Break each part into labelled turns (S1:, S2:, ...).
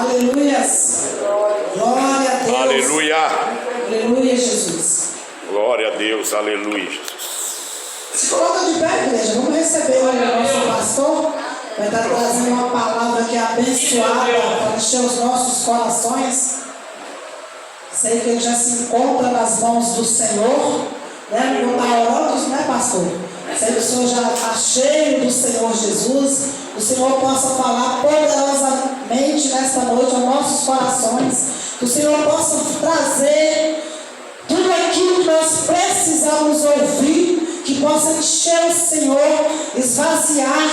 S1: Aleluias. Glória a Deus.
S2: Aleluia.
S1: Aleluia, Jesus.
S2: Glória a Deus. Aleluia, Jesus.
S1: Se coloca de pé, igreja. Vamos receber o nosso pastor. Vai estar trazendo uma palavra que é abençoada para encher os nossos corações. Sei que ele já se encontra nas mãos do Senhor. Né? Não está orando, né, pastor? Sei que o Senhor já está cheio do Senhor Jesus. O Senhor possa falar poderosamente nesta noite aos nossos corações. Que o Senhor possa trazer tudo aquilo que nós precisamos ouvir. Que possa encher o Senhor, esvaziar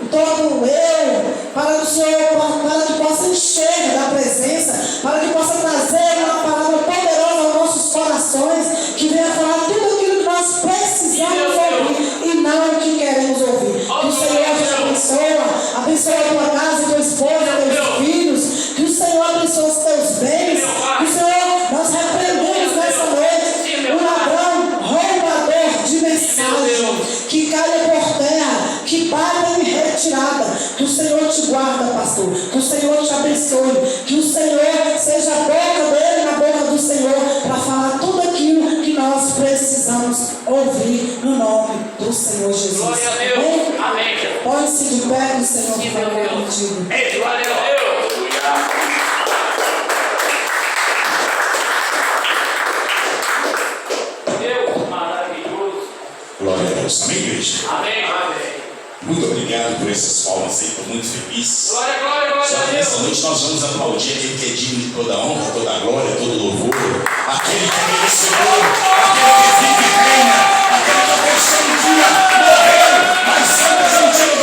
S1: todo o eu, para que o Senhor, para que possa encher da presença, para que possa trazer uma palavra poderosa aos nossos corações, que venha falar tudo aquilo que nós precisamos ouvir e não o que queremos ouvir. Que o Senhor te abençoe a tua casa, tua esposa, teus filhos, que o Senhor abençoe os teus bens, que o Senhor, nós repreendemos nessa noite o ladrão, roubador de mensagem, que caia por terra, que bata em retirada. Que o Senhor te guarda, pastor, que o Senhor te abençoe, que o Senhor seja a boca dele na boca do Senhor, para falar tudo aquilo que nós precisamos ouvir no nome do Senhor Jesus.
S3: Glória a Deus. Amém.
S1: Pode-se de pé, o Senhor falar contigo.
S3: Glória a Deus. Deus maravilhoso.
S4: Glória a Deus. Amém, igreja?
S3: Amém. Amém.
S4: Muito obrigado por essas palmas aí, estou muito feliz.
S3: Glória, glória, glória
S4: Só
S3: a
S4: que
S3: Deus.
S4: nessa noite nós vamos aplaudir aquele que é digno de toda honra, toda glória, todo louvor. Aquele que é merecedor, aquele que vive e reina, aquele que ao terceiro dia morreu, mas santo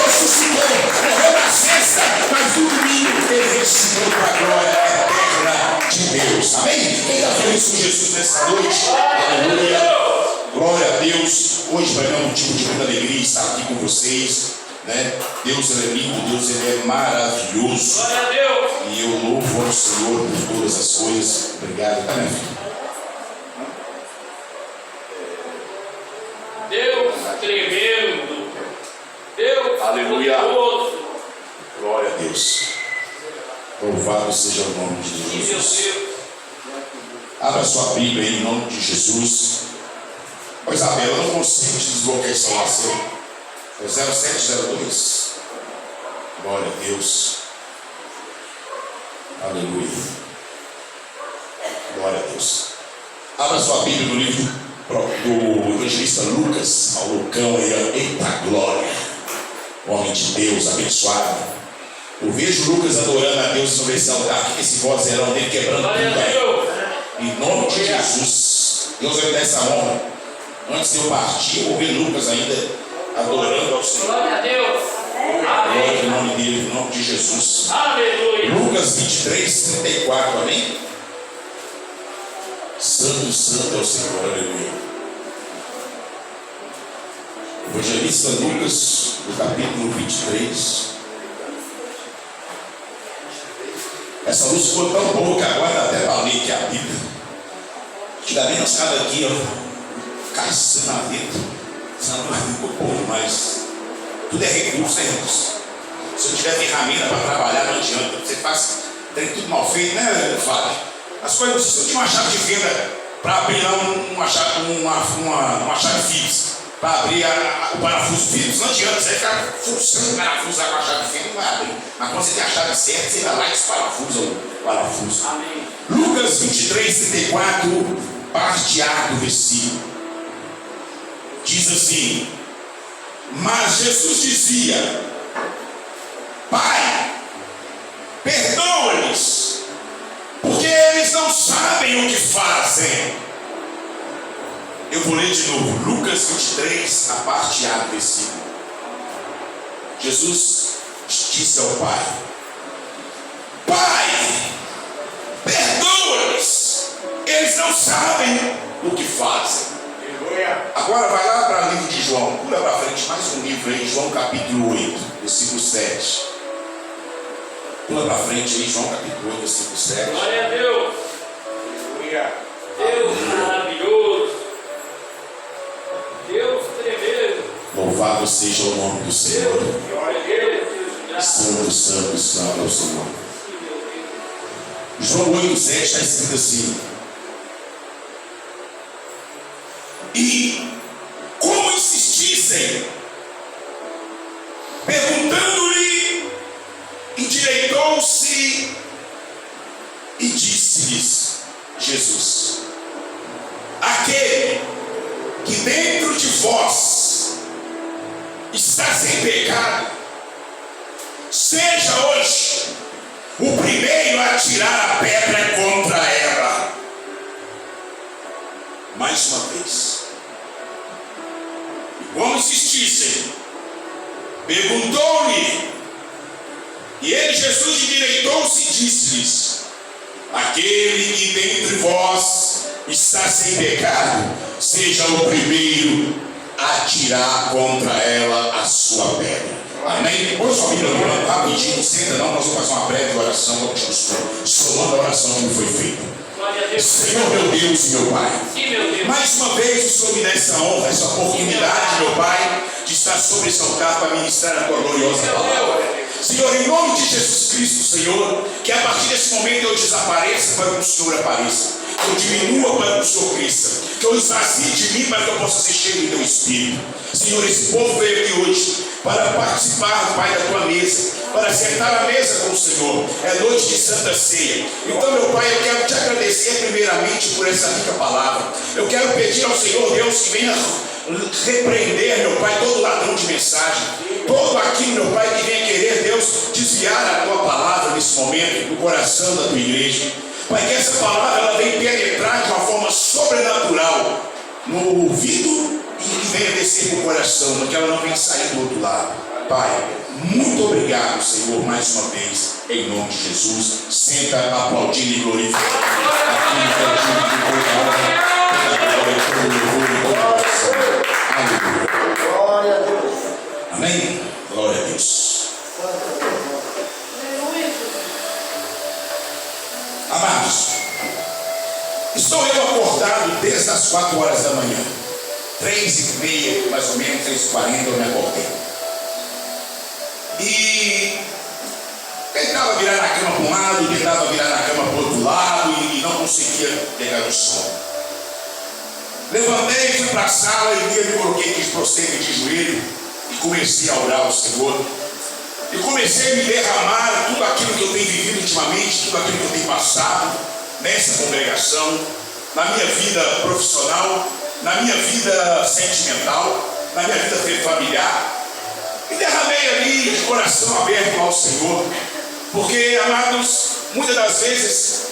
S4: ressuscitou, morreu na sexta, mas no domingo ele ressuscitou para a glória eterna de Deus. Amém? Quem está feliz com Jesus nessa noite? Aleluia. Glória a Deus. Hoje para mim é um motivo de muita alegria estar aqui com vocês, né? Deus ele é lindo, Deus ele é maravilhoso.
S3: Glória a Deus.
S4: E eu louvo ao Senhor por todas as coisas. Obrigado, tá, minha filha?
S3: Deus tremendo. Deus
S2: Aleluia.
S3: poderoso.
S4: Glória a Deus. Louvado seja o nome de
S3: E meu
S4: Jesus.
S3: Deus.
S4: Abra sua Bíblia aí em nome de Jesus. Ô Isabela, eu não consigo te desbloquear esse laço. É 0702. Glória a Deus. Aleluia. Glória a Deus. Abra sua Bíblia no livro do evangelista Lucas, ao Lucão aí, eita glória. Homem de Deus, abençoado. Eu vejo Lucas adorando a Deus no esse altar, que esse vozeirão dele quebrando
S3: Glória a
S4: tudo aí.
S3: Deus.
S4: Em nome de Jesus. Deus vai me dar essa honra. Antes de eu partir, eu vou ver Lucas ainda adorando ao Senhor.
S3: Glória a Deus.
S4: Glória
S3: Amém.
S4: em nome dele, em nome de Jesus.
S3: Aleluia.
S4: Lucas 23, 34, amém? Santo, santo é o Senhor, aleluia. Evangelista Lucas, no capítulo 23. Essa luz ficou tão boa que agora dá até para ler aqui a Bíblia. Antigamente nós ficávamos aqui, ó, caçando a letra. Senão não ficou bom demais. Tudo é recurso, é recurso. Se eu tiver ferramenta para trabalhar, não adianta. Você faz, tem tudo mal feito, né, Fábio? As coisas, se eu tinha uma chave de venda para abrir lá uma chave Phillips, para abrir o parafuso Phillips, não adianta. Você vai ficar forçando o parafuso lá com a chave de venda, não vai abrir. Mas quando você tem a chave certa, você vai lá e desparafusa o parafuso.
S3: Amém.
S4: Lucas 23, 34, parte A do versículo. Diz assim: mas Jesus dizia: Pai, perdoa-lhes, porque eles não sabem o que fazem. Eu vou ler de novo, Lucas 23, a parte A do versículo. Jesus disse ao Pai: Pai, perdoa-lhes, eles não sabem o que fazem. Agora vai lá para o livro de João, pula para frente, mais um livro aí, João capítulo 8, versículo 7. Pula para frente aí, João capítulo 8, versículo 7.
S3: Glória a Deus. Deus maravilhoso. Deus tremendo.
S4: Louvado seja o nome do Senhor.
S3: Glória a Deus.
S4: Santo, santo, santo é o Senhor. João 8,7 está escrito assim: e como insistissem, perguntando-lhe, endireitou-se e disse-lhes Jesus: aquele que dentro de vós está sem pecado, seja hoje o primeiro a tirar a pedra contra ela. Mais uma vez, como insistissem, perguntou-lhe, e ele, Jesus, endireitou-se e disse-lhes: aquele que dentre vós está sem pecado, seja o primeiro a tirar contra ela a sua pedra. Amém? Põe sua Bíblia rapidinho, senta não, nós vamos fazer uma breve oração, vamos somando a oração que foi feita. Senhor meu Deus e meu Pai, mais uma vez o Senhor me dá essa honra, essa oportunidade, meu Pai, de estar sobre esse altar para ministrar a tua gloriosa palavra. Senhor, em nome de Jesus Cristo, Senhor, que a partir desse momento eu desapareça para que o Senhor apareça, que eu diminua para que o Senhor cresça, que eu esvazie de mim para que eu possa ser cheio do teu Espírito. Senhor, esse povo veio aqui hoje para participar, Pai, da tua mesa, para sentar à mesa com o Senhor. É noite de Santa Ceia. Então, meu Pai, eu quero te agradecer primeiramente por essa rica palavra. Eu quero pedir ao Senhor Deus que venha repreender, meu Pai, todo ladrão de mensagem, todo aquilo, meu Pai, que venha querer, Deus, desviar a tua palavra nesse momento do coração da tua igreja. Pai, que essa palavra ela venha penetrar de uma forma sobrenatural no ouvido e que venha descer para o coração, para que ela não venha sair do outro lado. Pai, muito obrigado, Senhor, mais uma vez, em nome de Jesus. Senta aplaudindo e glorificando aquilo que é digno de toda honra, toda glória, todo louvor e toda adoração. Aleluia.
S5: Glória a Deus.
S4: Amém? Glória a Deus. Amados, estou eu acordado desde as 4 horas da manhã. 3h30, mais ou menos, 3h40 eu me acordei. E tentava virar na cama para um lado, tentava virar na cama para o outro lado e não conseguia pegar o sono. Levantei, fui para a sala e me coloquei de prostrei de joelho e comecei a orar ao Senhor. E comecei a me derramar tudo aquilo que eu tenho vivido ultimamente, tudo aquilo que eu tenho passado nessa congregação, na minha vida profissional, na minha vida sentimental, na minha vida familiar. E derramei ali de coração aberto ao Senhor, porque, amados, muitas das vezes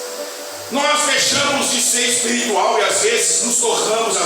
S4: nós deixamos de ser espiritual e às vezes nos tornamos,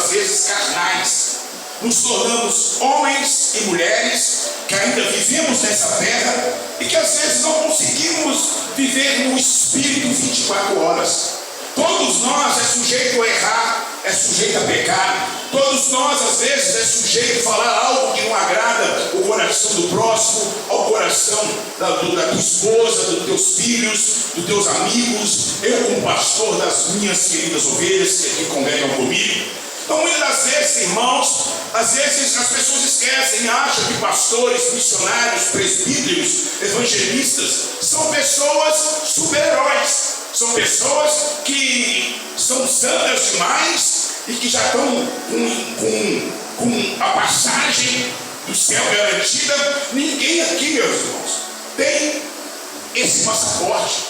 S4: carnais. Nos tornamos homens e mulheres que ainda vivemos nessa terra e que às vezes não conseguimos viver no Espírito 24 horas. Todos nós é sujeito a errar, é sujeito a pecar. Todos nós às vezes é sujeito a falar algo que não agrada o coração do próximo, ao coração da tua esposa, dos teus filhos, dos teus amigos. Eu como pastor das minhas queridas ovelhas que aqui congregam comigo. Então muitas das vezes, irmãos, às vezes as pessoas esquecem e acham que pastores, missionários, presbíteros, evangelistas são pessoas super-heróis. São pessoas que são santas demais e que já estão com a passagem do céu garantida. Ninguém aqui, meus irmãos, tem esse passaporte.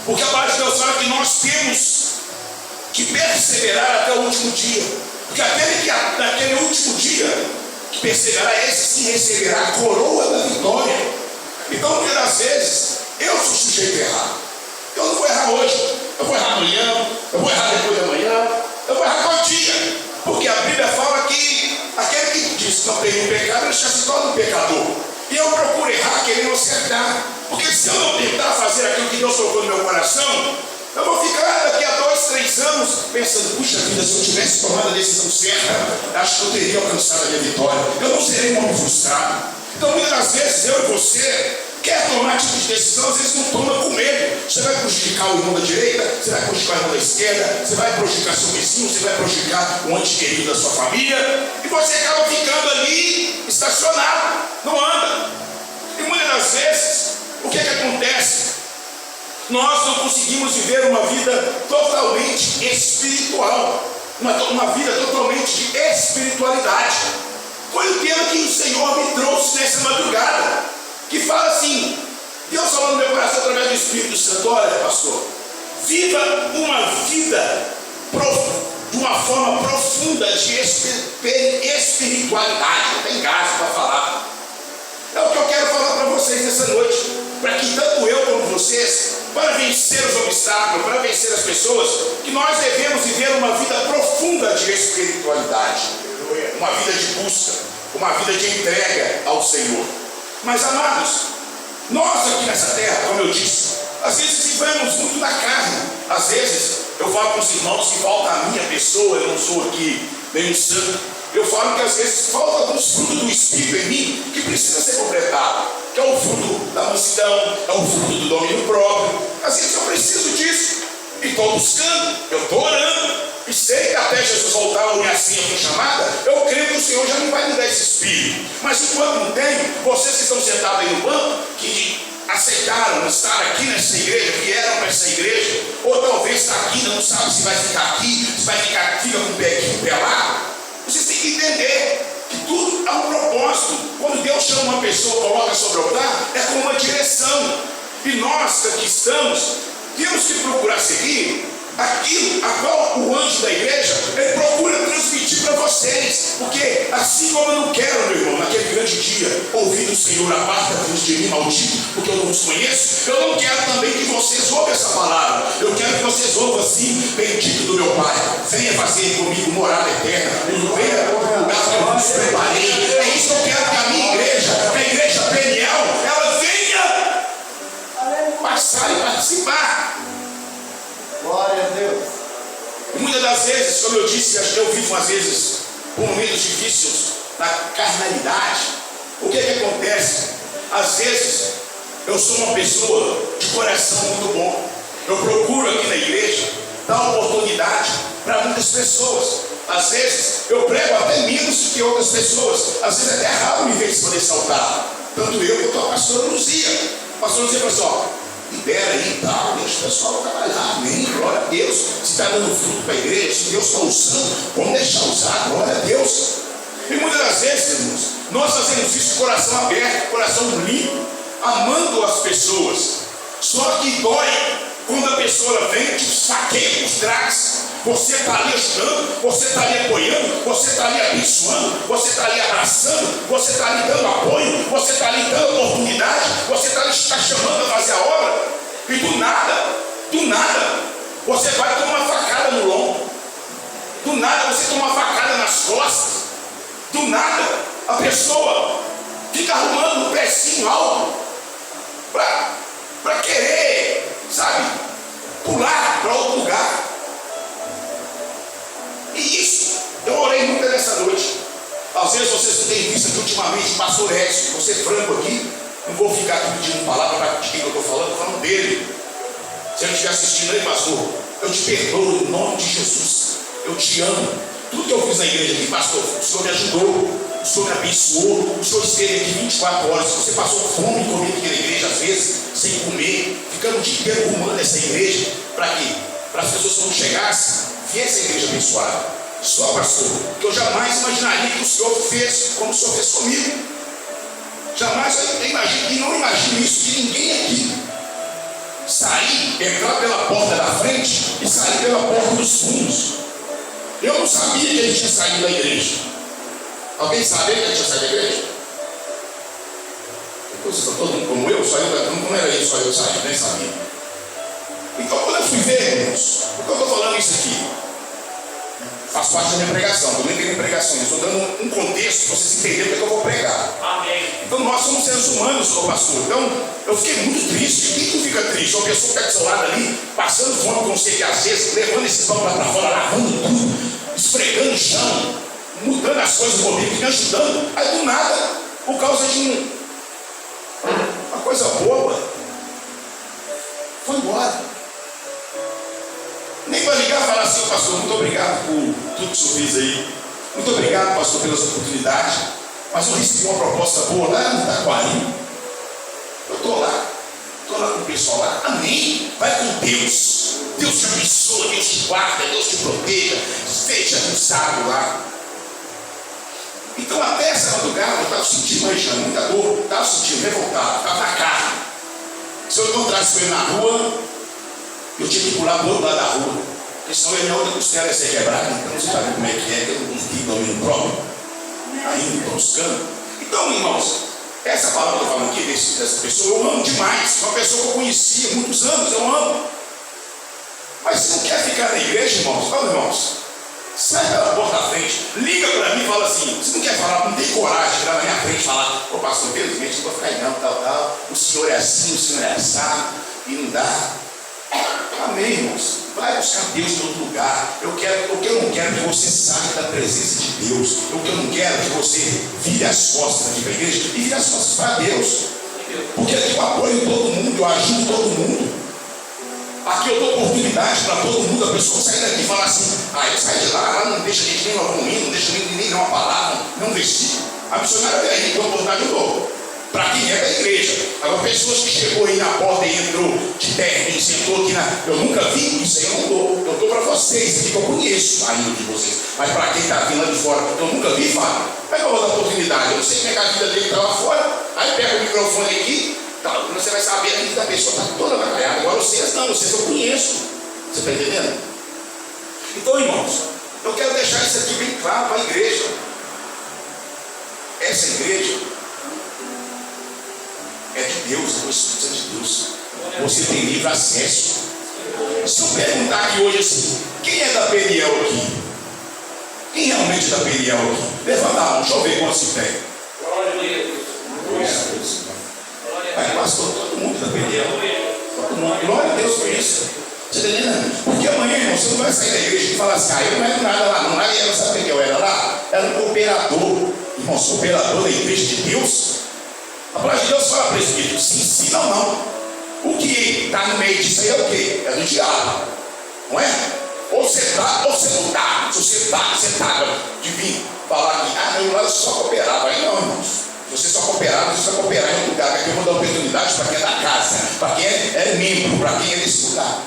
S4: Porque a palavra de Deus fala que nós temos que perseverar até o último dia. Porque aquele que naquele último dia que perseverar, esse sim receberá a coroa da vitória. Então, muitas das vezes, eu sou sujeito a errar. Eu não vou errar hoje, eu vou errar amanhã, eu vou errar depois de amanhã, eu vou errar todo dia. Porque a Bíblia fala que aquele que diz que não tem um pecado, ele já se torna um pecador. E eu procuro errar querendo acertar. Porque se eu não tentar fazer aquilo que Deus colocou no meu coração, eu vou ficar daqui a 2, 3 anos pensando: puxa vida, se eu tivesse tomado a decisão certa, acho que eu teria alcançado a minha vitória. Eu não serei um homem frustrado. Então muitas das vezes eu e você quer tomar tipo de decisão, às vezes não toma com medo. Você vai prejudicar o irmão da direita, você vai prejudicar o irmão da esquerda, você vai prejudicar seu vizinho, você vai prejudicar o ente querido da sua família, e você acaba ficando ali estacionado, não anda. E muitas das vezes, o que acontece? Nós não conseguimos viver uma vida totalmente espiritual, uma vida totalmente de espiritualidade. Foi o tema que o Senhor me trouxe nessa madrugada, que fala assim, Deus falou no meu coração através do Espírito Santo: olha, pastor, viva uma vida de uma forma profunda de espiritualidade. Não tem gasto para falar. É o que eu quero falar para vocês nessa noite, para que tanto eu como vocês, para vencer os obstáculos, para vencer as pessoas, que nós devemos viver uma vida profunda de espiritualidade, uma vida de busca, uma vida de entrega ao Senhor. Mas, amados, nós aqui nessa terra, como eu disse, às vezes vivemos muito na carne. Às vezes eu falo com os irmãos que falta a minha pessoa, eu não sou aqui nenhum santo. Eu falo que às vezes falta alguns frutos do Espírito em mim que precisa ser completado, que é o fruto da mansidão, é o fruto do domínio próprio. Às vezes eu preciso disso e estou buscando, eu estou orando e sei que até Jesus voltar ou minha senha for chamada, eu creio que o Senhor já não vai me dar esse Espírito. Mas enquanto não tem, vocês que estão sentados aí no banco, que aceitaram estar aqui nessa igreja, vieram para essa igreja, ou talvez está aqui, não sabe se vai ficar aqui, se vai fica com o pé aqui, com o pé lá. Vocês têm que entender que tudo há um propósito. Quando Deus chama uma pessoa, coloca sobre o altar, é com uma direção. E nós que aqui estamos, temos que procurar seguir aquilo a qual o anjo da igreja ele procura transmitir para vocês. Porque assim como eu não quero, meu irmão, naquele grande dia, ouvir do Senhor: aparta-vos de mim, maldito, porque eu não os conheço, eu não quero também que vocês ouçam essa palavra. Eu quero que vocês ouçam assim: bendito do meu Pai, venha fazer comigo morada eterna, venha para o lugar que eu vos preparei. É isso que eu quero que a minha igreja, a igreja Peniel, ela venha passar e participar.
S5: Glória a Deus.
S4: E muitas das vezes, como eu disse, eu vivo às vezes por momentos difíceis na carnalidade. O que acontece? Às vezes eu sou uma pessoa de coração muito bom. Eu procuro aqui na igreja dar oportunidade para muitas pessoas. Às vezes eu prego até menos do que outras pessoas. Às vezes é até raro me ver poder saltar. Tanto eu quanto a pastora Luzia. A pastora Luzia falou assim: ó, libera aí e tal, deixa o pessoal trabalhar, amém, glória a Deus. Se está dando fruto para a igreja, se Deus está usando, vamos deixar usar, glória a Deus. E muitas das vezes, irmãos, nós fazemos isso de coração aberto, coração limpo, amando as pessoas. Só que dói quando a pessoa vem e te saqueia por trás. Você está ali ajudando, você está ali apoiando, você está ali abençoando, você está ali abraçando, você está ali dando apoio, você está ali dando oportunidade, você está chamando a fazer a obra, e do nada, você vai tomar uma facada no lombo, do nada você toma uma facada nas costas, do nada a pessoa fica arrumando um pezinho alto para querer, sabe, pular para outro lugar. E isso, eu orei muito nessa noite. Às vezes vocês não têm visto aqui ultimamente o pastor Edson, vou ser franco aqui, não vou ficar aqui pedindo palavra para quem que eu estou falando dele. Se ele estiver assistindo aí, pastor, eu te perdoo em nome de Jesus, eu te amo. Tudo que eu fiz na igreja aqui, pastor, o Senhor me ajudou, o Senhor me abençoou, o Senhor esteve aqui 24 horas, você passou fome comigo aqui na igreja, às vezes, sem comer, ficando o dia inteiro arrumando essa igreja, para quê? Para as pessoas quando chegassem, viessem a igreja abençoada. Só, pastor, que eu jamais imaginaria que o Senhor fez como o Senhor fez comigo. Jamais eu imagino, e não imagino isso de ninguém aqui. Sair, entrar pela porta da frente e sair pela porta dos fundos. Eu não sabia que ele tinha saído da igreja. Alguém sabia que ele tinha saído da igreja? Vocês estão todo mundo como eu, só eu, não era isso, só eu saí, nem sabia. Então quando eu fui ver, irmãos, por que eu estou falando isso aqui? Faz parte da minha pregação, eu nem tenho pregação, eu estou dando um contexto para vocês entenderem o que eu vou pregar.
S3: Amém.
S4: Então nós somos seres humanos, senhor pastor. Então eu fiquei muito triste. Quem não fica triste? Uma pessoa que está do seu lado ali, passando fome com você, que às vezes levando esse pão para fora, lavando tudo, esfregando o chão, mudando as coisas comigo, me ajudando. Aí do nada, por causa de uma coisa boba, foi embora. Nem para ligar e falar assim: pastor, muito obrigado por tudo que o senhor fez aí. Muito obrigado, pastor, pelas oportunidades. Mas eu recebi uma proposta boa lá no Taquari. Eu estou lá. Estou lá com o pessoal lá, amém? Vai com Deus. Deus te abençoa, Deus te guarda, Deus te proteja. Seja usado lá. Então até essa madrugada eu estava sentindo muita dor, estava sentindo revoltado, estava na carne. Se eu encontrasse ele na rua, eu tinha que pular do outro lado da rua. Porque senão a minha outra costela ia ser quebrada. Então você está vendo como é que eu não tenho domínio próprio. Ainda estou buscando. Então, irmãos, essa palavra que eu estou falando aqui dessa pessoa, eu amo demais. Uma pessoa que eu conhecia há muitos anos, eu amo. Mas se não quer ficar na igreja, irmãos, fala, irmãos, sai pela porta da frente, liga para mim e fala assim, você não quer falar, não tem coragem de chegar na minha frente e falar, ô pastor, infelizmente não vou ficar aí não, tal, o senhor é assim, o senhor é assado, e não dá. Amém, irmãos. Vai buscar Deus em outro lugar. O que eu não quero é que você saia da presença de Deus. O que eu não quero é que você vire as costas aqui para a igreja e vire as costas para Deus. Porque aqui eu apoio todo mundo, eu ajudo todo mundo. Aqui eu dou oportunidade para todo mundo. A pessoa sair daqui e falar assim, eu saio de lá não deixa a gente nem algum hino, não deixa nem uma palavra, não vestir. A missionária vem aí, com a oportunidade eu dou. Para quem é da igreja. Agora, pessoas que chegou aí na porta e entrou de terra, sentou aqui eu nunca vi, isso aí eu não dou. Eu dou para vocês, aqui que eu conheço a língua de vocês. Mas para quem está vindo lá de fora, eu nunca vi, fala. Como é que eu vou dar oportunidade? Eu não sei como é que a vida dele está lá fora. Aí pega o microfone aqui, você vai saber a vida da pessoa está toda bacalhada. Agora vocês não, vocês eu conheço. Você está entendendo? Então, irmãos, eu quero deixar isso aqui bem claro para a igreja. Essa igreja é de Deus, é o Espírito Santo de Deus. Você tem livre acesso. Se eu perguntar aqui hoje assim, quem é da Peniel aqui? Quem realmente é da Peniel aqui? Levanta a mão, deixa eu ver quantos se tem.
S3: Glória a Deus.
S4: Pastor, todo mundo da Peniel. Todo mundo. Glória a Deus por isso. Você está entendendo? Porque amanhã, irmão, você não vai sair da igreja e falar assim, eu não era nada lá, não. Lá ela sabe o que eu era lá? Era um cooperador. Irmão, cooperador da igreja de Deus. A palavra de Deus fala para esse filho, se ensina ou não. O que está no meio disso aí é o quê? É do diabo. Não é? Ou você está, ou você não está. Se você está, você está de vir falar aqui, não, eu só cooperava. Aí não, irmãos. Se você só cooperava, você vai cooperar em outro lugar. Aqui eu vou dar oportunidade para quem é da casa, para quem é membro, para quem é desse lugar.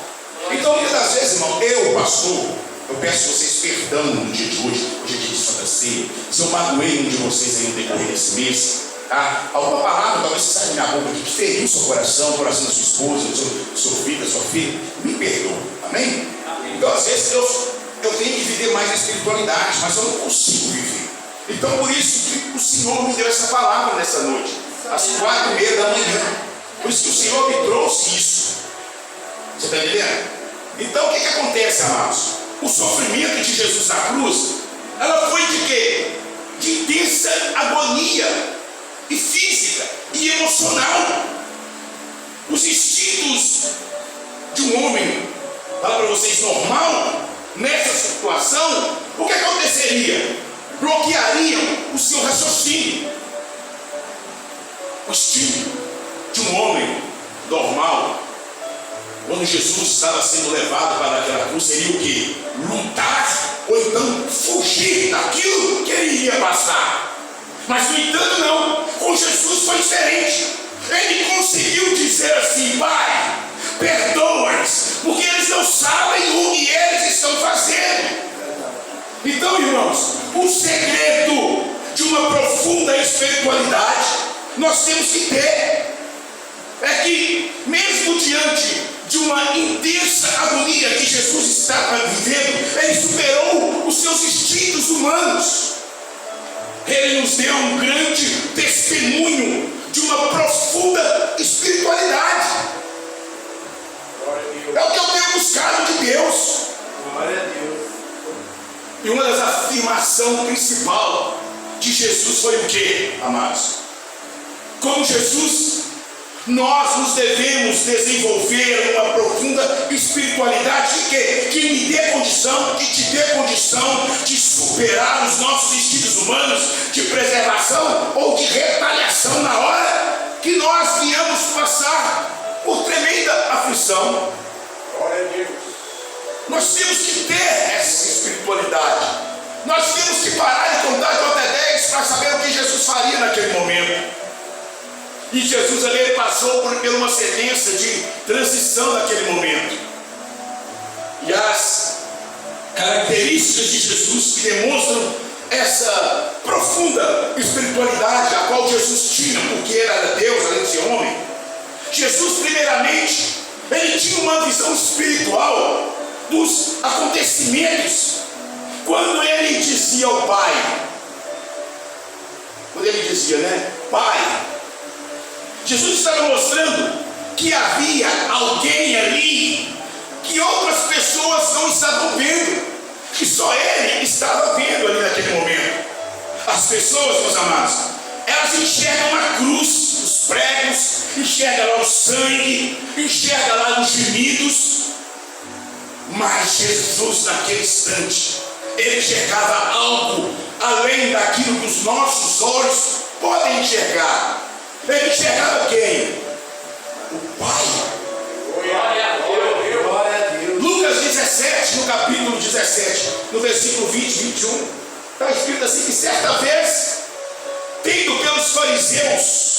S4: Então, muitas das vezes, irmão, eu, pastor, eu peço vocês perdão no dia de hoje. Hoje é dia de Santa Ceia. Se eu magoei um de vocês aí no decorrer desse mês, alguma palavra talvez saia da minha boca que feriu o seu coração, o coração da sua esposa, do seu filho, da sua filha, me perdoa, amém? Então às vezes eu tenho que viver mais a espiritualidade, mas eu não consigo viver. Então por isso que o Senhor me deu essa palavra nessa noite, às 4:30 da manhã. Por isso que o Senhor me trouxe isso. Você está entendendo? Então o que acontece, amados? O sofrimento de Jesus na cruz, ela foi de quê? De intensa agonia e física e emocional. Os instintos de um homem, fala para vocês, normal, nessa situação, o que aconteceria? Bloqueariam o seu raciocínio. O instinto de um homem normal, quando Jesus estava sendo levado para aquela cruz, seria o quê? Lutar, ou então fugir daquilo que ele iria passar. Mas no entanto não, com Jesus foi diferente. Ele conseguiu dizer assim, Pai, perdoa-os, porque eles não sabem o que eles estão fazendo. Então, irmãos, o segredo de uma profunda espiritualidade nós temos que ter é que mesmo diante de uma intensa agonia que Jesus estava vivendo, ele superou os seus instintos humanos. Ele nos deu um grande testemunho de uma profunda espiritualidade. É o que eu tenho buscado de Deus.
S5: Glória a Deus.
S4: E uma das afirmações principais de Jesus foi o que, amados? Como Jesus, nós nos devemos desenvolver uma profunda espiritualidade que me dê condição, que te dê condição de superar os nossos instintos humanos de preservação ou de retaliação na hora que nós viemos passar por tremenda aflição.
S5: Glória a Deus.
S4: Nós temos que ter essa espiritualidade. Nós temos que parar de contar de até 10 para saber o que Jesus faria naquele momento. E Jesus ali ele passou por uma sequência de transição naquele momento. E as características de Jesus que demonstram essa profunda espiritualidade a qual Jesus tinha, porque ele era Deus além de ser homem. Jesus, primeiramente, ele tinha uma visão espiritual dos acontecimentos. Quando ele dizia ao Pai, quando ele dizia, né, Pai, Jesus estava mostrando que havia alguém ali que outras pessoas não estavam vendo, que só ele estava vendo ali naquele momento. As pessoas, meus amados, elas enxergam a cruz, os pregos, enxergam lá o sangue, enxergam lá os gemidos, mas Jesus naquele instante, ele enxergava algo além daquilo que os nossos olhos podem enxergar. Ele enxergava quem? O Pai.
S3: Glória a Deus.
S5: Glória a Deus.
S4: Lucas 17, no capítulo 17, no versículo 20 e 21, está escrito assim: que certa vez, tendo pelos fariseus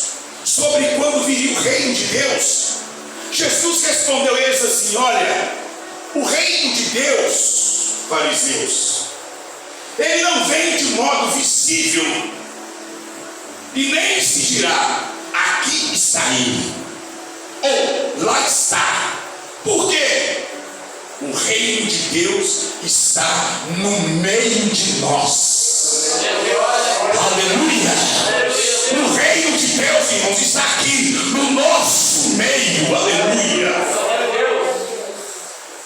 S4: sobre quando viria o reino de Deus, Jesus respondeu a eles assim: olha, o reino de Deus, fariseus, ele não vem de modo visível, e nem se dirá, aqui está ele, ou lá está. Por quê? O reino de Deus está no meio de nós. Aleluia! O reino de Deus, irmãos, está aqui no nosso meio. Aleluia!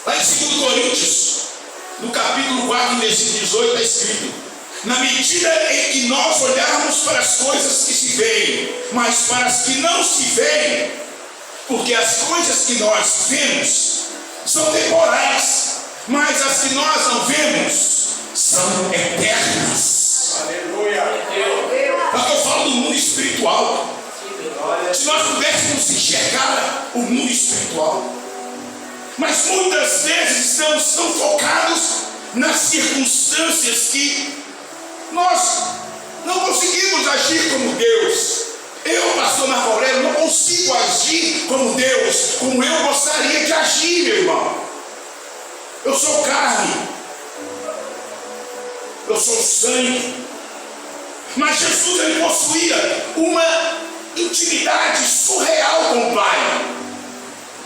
S4: Lá em 2 Coríntios, no capítulo 4, versículo 18, está escrito: na medida em que nós olharmos para as coisas que se veem, mas para as que não se veem, porque as coisas que nós vemos são temporais, mas as que nós não vemos são eternas.
S5: Aleluia.
S4: Mas eu falo do mundo espiritual. Se nós pudéssemos enxergar o mundo espiritual, mas muitas vezes estamos tão focados nas circunstâncias que nós não conseguimos agir como Deus. Eu, pastor Marco Aurélio, não consigo agir como Deus, como eu gostaria de agir, meu irmão. Eu sou carne, eu sou sangue. Mas Jesus, ele possuía uma intimidade surreal com o Pai.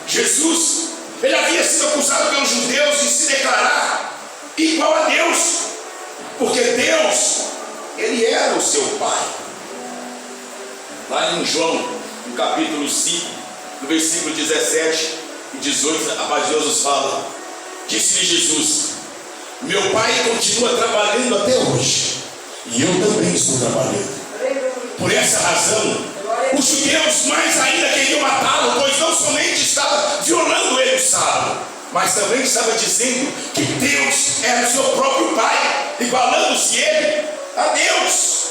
S4: Jesus, ele havia sido acusado pelos judeus de se declarar igual a Deus, porque Deus, ele era o seu Pai. Lá em João, no capítulo 5, no versículo 17 e 18, a paz de Deus nos fala: disse-lhe Jesus, meu Pai continua trabalhando até hoje, e eu também estou trabalhando. Por essa razão, os judeus mais ainda queriam matá-lo, pois não somente estava violando ele o sábado, mas também estava dizendo que Deus era o seu próprio Pai, igualando-se ele a Deus.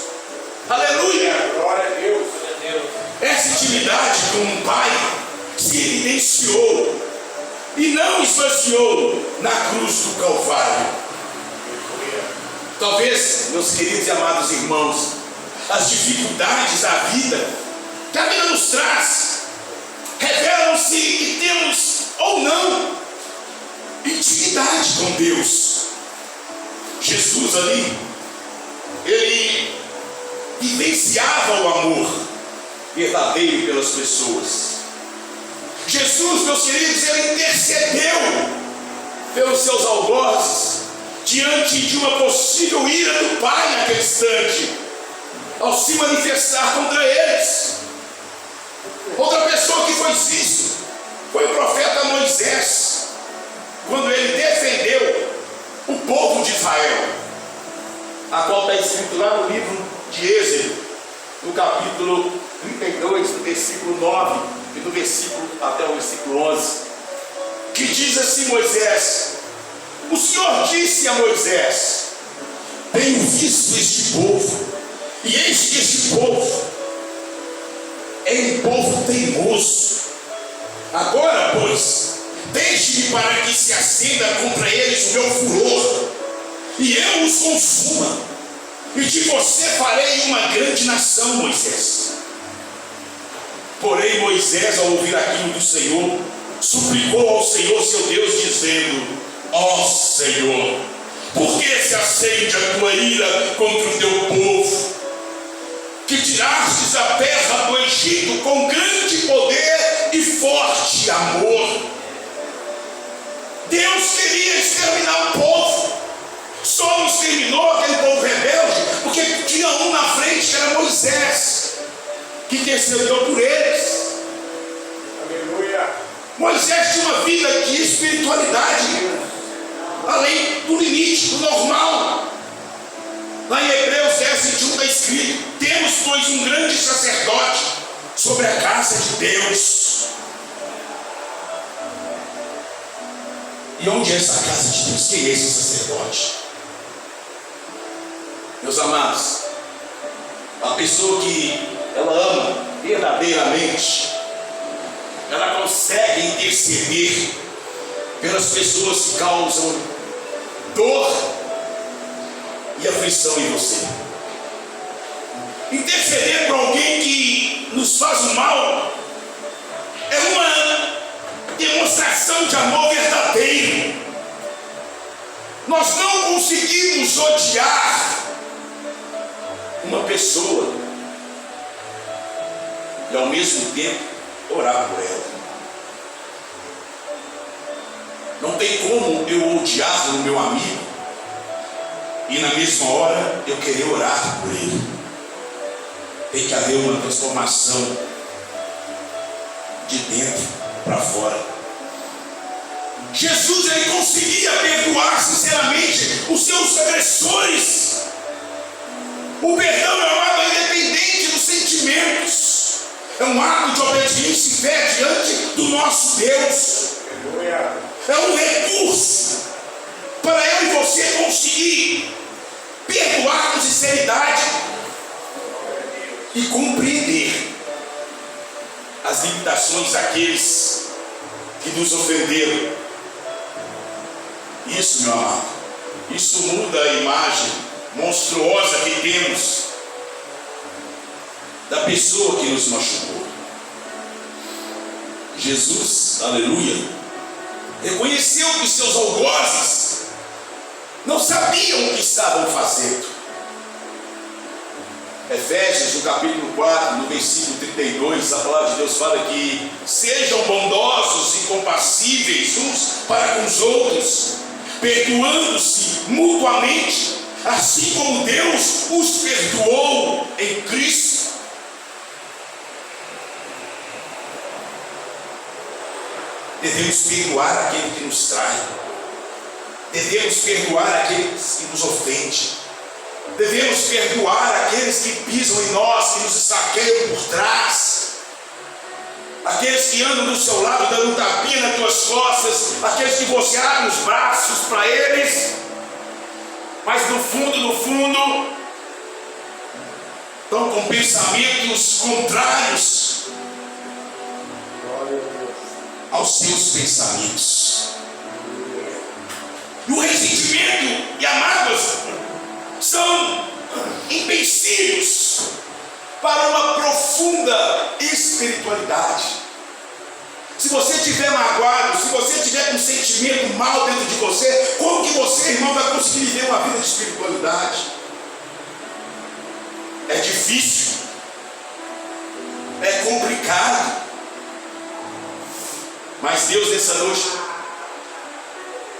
S4: Aleluia!
S5: Glória a Deus.
S4: Essa intimidade com um Pai se evidenciou e não esvaziou na cruz do Calvário. Talvez, meus queridos e amados irmãos, as dificuldades da vida que a vida nos traz revelam-se que temos ou não intimidade com Deus. Jesus ali, ele vivenciava o amor verdadeiro pelas pessoas. Jesus, meus queridos, ele intercedeu pelos seus algozes diante de uma possível ira do Pai naquele instante, ao se manifestar contra eles. Outra pessoa que foi visto foi o profeta Moisés, quando ele defendeu o povo de Israel, a qual está escrito lá no livro de Êxodo, no capítulo 32, no versículo 9 e no versículo até o versículo 11, que diz assim: Moisés, o Senhor disse a Moisés, tenho visto este povo, e eis que este povo é um povo teimoso. Agora, pois, deixe-me para que se acenda contra eles o meu furor, e eu os consuma, e de você farei uma grande nação, Moisés. Porém Moisés, ao ouvir aquilo do Senhor, suplicou ao Senhor seu Deus, dizendo: ó Senhor, por que se acende a tua ira contra o teu povo, que tirastes a terra do Egito com grande poder e forte amor? Deus queria exterminar o povo, só não exterminou aquele povo rebelde porque tinha um na frente, que era Moisés, que intercedeu por eles.
S5: Aleluia.
S4: Moisés tinha uma vida de espiritualidade além do limite, do normal. Lá em Hebreus 10:21 está escrito: temos, pois, um grande sacerdote sobre a casa de Deus. E onde é essa casa de Deus? Quem é esse sacerdote? Meus amados, a pessoa que ela ama verdadeiramente, ela consegue interceder pelas pessoas que causam dor e aflição em você. Interceder por alguém que nos faz o mal é uma demonstração de amor verdadeiro. Nós não conseguimos odiar uma pessoa e ao mesmo tempo orar por ela. Não tem como eu odiar o meu amigo e na mesma hora eu querer orar por ele. Tem que haver uma transformação de dentro para fora. Jesus, ele conseguia perdoar sinceramente os seus agressores. O perdão, meu amado, é independente dos sentimentos. É um ato de obediência e fé diante do nosso Deus.
S5: Aleluia.
S4: É um recurso para eu e você conseguir perdoar com sinceridade e compreender as limitações daqueles que nos ofenderam. Isso, meu amado, isso muda a imagem monstruosa que temos da pessoa que nos machucou. Jesus, aleluia, reconheceu que os seus algozes não sabiam o que estavam fazendo. Efésios, no capítulo 4, no versículo 32, a palavra de Deus fala que sejam bondosos e compassíveis uns para com os outros, perdoando-se mutuamente, assim como Deus os perdoou em Cristo. Devemos perdoar aquele que nos trai. Devemos perdoar aqueles que nos ofendem. Devemos perdoar aqueles que pisam em nós, que nos saqueiam por trás. Aqueles que andam do seu lado dando um tapinha nas tuas costas. Aqueles que você abre os braços para eles, mas no fundo, estão com pensamentos contrários aos seus pensamentos. E o ressentimento e a mágoa são empecilhos para uma profunda espiritualidade. Se você estiver magoado, se você estiver com um sentimento mal dentro de você, como que você, irmão, vai conseguir viver uma vida de espiritualidade? É difícil, é complicado. Mas Deus, nessa noite,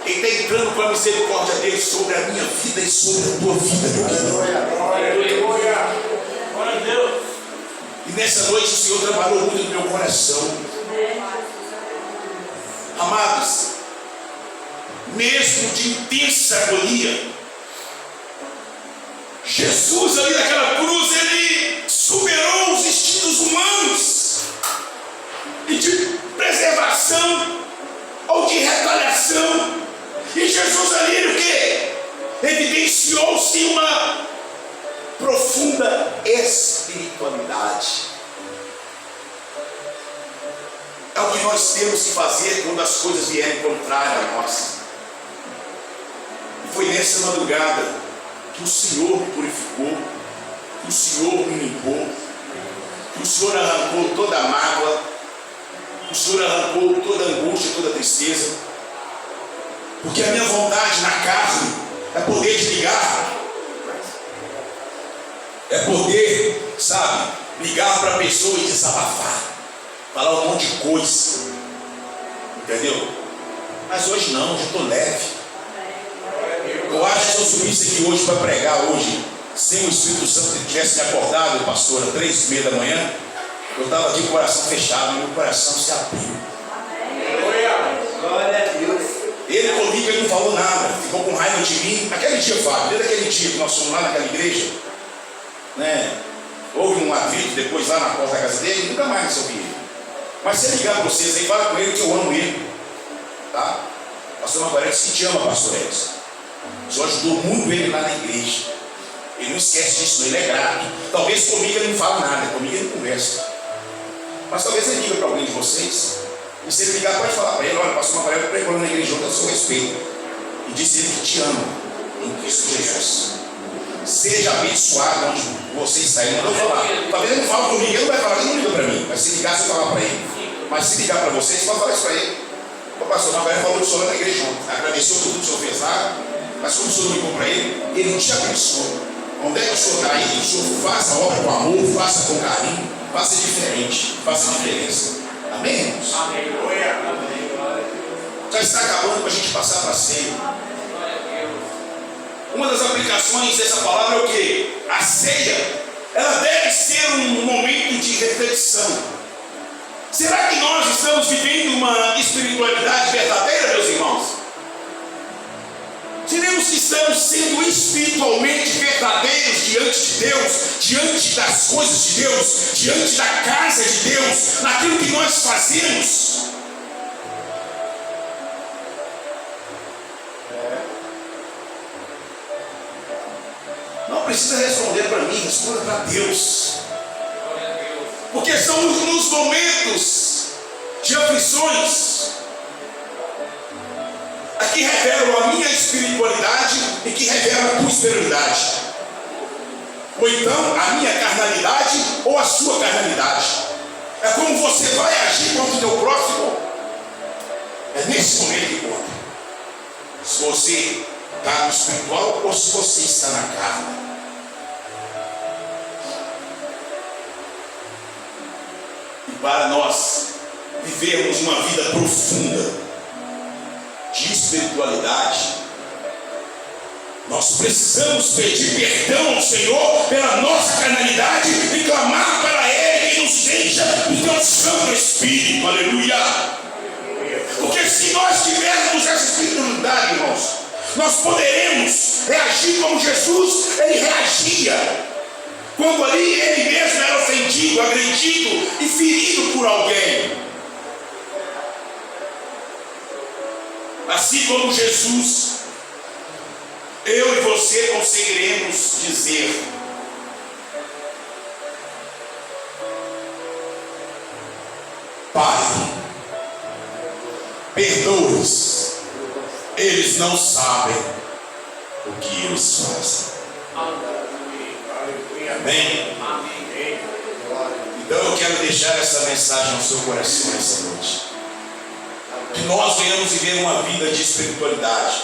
S4: Ele está entrando com a misericórdia dele sobre a minha vida e sobre a tua vida, meu querido.
S5: Aleluia.
S3: Glória a Deus.
S4: E nessa noite o Senhor trabalhou muito no meu coração. Amados, mesmo de intensa agonia, Jesus ali naquela cruz, Ele superou os instintos humanos e de preservação ou de retaliação. E Jesus ali, ele o quê? Evidenciou-se uma profunda espiritualidade. É o que nós temos que fazer quando as coisas vierem contrárias a nós. E foi nessa madrugada que o Senhor me purificou, que o Senhor me limpou, que o Senhor arrancou toda a mágoa, que o Senhor arrancou toda a angústia, toda a tristeza. Porque a minha vontade na carne é poder te ligar, é poder, sabe, ligar para a pessoa e desabafar, falar um monte de coisa, entendeu? Mas hoje não, hoje eu estou leve. Eu acho que se eu subisse aqui hoje para pregar hoje, sem o Espírito Santo que tivesse me acordado, pastor, às 3h30 da manhã, eu estava aqui com o coração fechado, meu coração se abriu.
S5: Glória a Deus.
S4: Ele comigo, ele não falou nada, ficou com raiva de mim. Naquele dia, Fábio, desde aquele dia que nós fomos lá naquela igreja, né? Houve um atrito depois lá na porta da casa dele, nunca mais resolvi ele. Mas se ele ligar para vocês aí, fala com ele que eu amo ele, tá? Pastor Margarete disse que te ama, pastor Edson. O Senhor ajudou muito ele lá na igreja. Ele não esquece disso, ele é grato. Talvez comigo ele não fala nada, comigo ele não conversa. Mas talvez ele liga para alguém de vocês. E se ele ligar, pode falar para ele: olha, pastor Margarete pregou na igreja junto ao seu respeito. E diz ele que te ama em Cristo Jesus. Seja abençoado onde você está. Ele mandou falar. Talvez ele não fale comigo, ele não vai falar, ele não liga para mim. Mas se ligar, você falar para ele. Mas se ligar para vocês, pode falar isso para ele. O pastor Margarete falou que o senhor na igreja junto. Agradeceu por tudo que o senhor fez lá. Mas como o senhor ligou para ele, ele não te abençoou. Onde é que o senhor está aí? O senhor faça a obra com amor, faça com carinho, faça diferente, faça diferença. Amém, irmãos?
S5: Amém.
S4: Já está acabando para a gente passar para a ceia. Uma das aplicações dessa palavra é o quê? A ceia, ela deve ser um momento de reflexão. Será que nós estamos vivendo uma espiritualidade verdadeira, meus irmãos? Seremos que estamos sendo espiritualmente verdadeiros diante de Deus, diante das coisas de Deus, diante da casa de Deus, naquilo que nós fazemos? Não precisa responder para mim, responda para Deus. Porque são nos momentos de aflições que revelam a minha espiritualidade e que revelam a tua espiritualidade. Ou então a minha carnalidade ou a sua carnalidade. É como você vai agir contra o teu próximo. É nesse momento que conta. Se você está no espiritual ou se você está na carne. E para nós vivermos uma vida profunda de espiritualidade, nós precisamos pedir perdão ao Senhor pela nossa carnalidade e clamar para Ele que nos deixa o teu Santo Espírito. Aleluia! Porque se nós tivermos essa espiritualidade, irmãos, nós poderemos reagir como Jesus ele reagia quando ali ele mesmo era ofendido, agredido e ferido por alguém. Assim como Jesus, eu e você conseguiremos dizer: Pai, perdoa-os, eles não sabem o que eles fazem. Amém? Então eu quero deixar essa mensagem ao seu coração essa noite. Que nós venhamos viver uma vida de espiritualidade.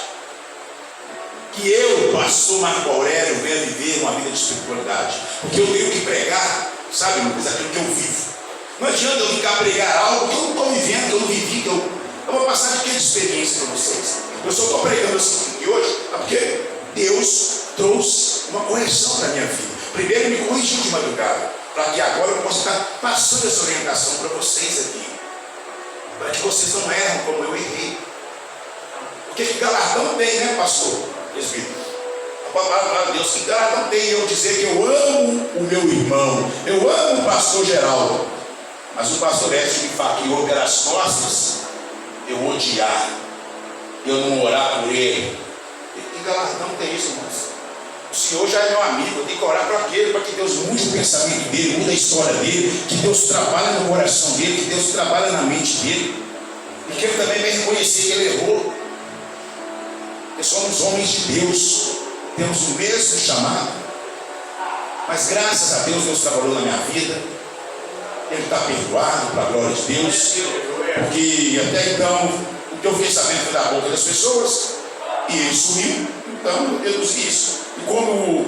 S4: Que eu, pastor Marco Aurélio, venha viver uma vida de espiritualidade. Porque eu tenho que pregar, sabe, Lucas, aquilo que eu vivo. Não adianta eu ficar pregar algo que eu não estou vivendo, que eu não vivi, que eu vou passar de que experiência para vocês. Eu só estou pregando assim aqui hoje, porque Deus trouxe uma correção para a minha vida. Primeiro me corrigiu de madrugada, para que agora eu possa estar passando essa orientação para vocês aqui. Para que vocês não erram como eu errei. Porque que galardão tem, né, pastor? Presbítero. A palavra de Deus, que galardão tem eu dizer que eu amo o meu irmão, eu amo o pastor Geraldo, mas o pastor Edson me faqueou pelas costas, eu odiar, eu não orar por ele. Que galardão tem isso, irmãos? O Senhor já é meu amigo, eu tenho que orar para aquele, para que Deus mude o pensamento dele, mude a história dele, que Deus trabalhe no coração dele, que Deus trabalhe na mente dele, e que ele também vai reconhecer que ele errou. Porque somos homens de Deus, temos o mesmo chamado, mas graças a Deus, Deus trabalhou na minha vida, ele está perdoado, para a glória de Deus, porque até então o que eu fiquei sabendo foi da boca das pessoas, e ele sumiu, então eu deduzi isso. E como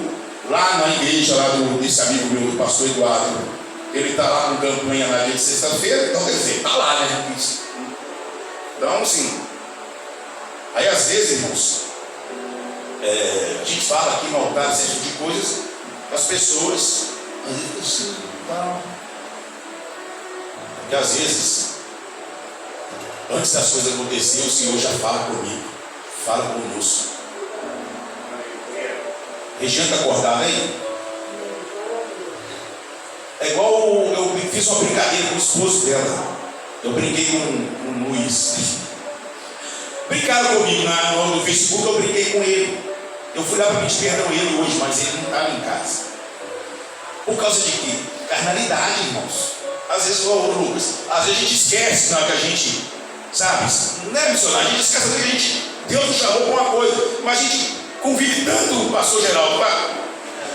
S4: lá na igreja lá desse amigo meu, do pastor Eduardo, ele está lá com campanha na dia de sexta-feira, então quer dizer, está lá, né? Então, assim, aí às vezes, irmãos, a gente fala aqui no altar esse tipo de coisas, as pessoas, às vezes, assim, tal. Porque às vezes, antes das coisas acontecerem, o Senhor já fala comigo, fala conosco. Regiane está acordada aí? É igual eu fiz uma brincadeira com o esposo dela. Eu brinquei com o Luiz. Brincaram comigo no Facebook, eu brinquei com ele. Eu fui lá para pedir perdão a ele hoje, mas ele não estava em casa. Por causa de quê? Carnalidade, irmãos. Às vezes, Lucas, às vezes a gente esquece na hora que a gente, sabe, não é missionário, a gente esquece que a gente, Deus nos chamou para uma coisa, mas a gente convive tanto o pastor Geraldo,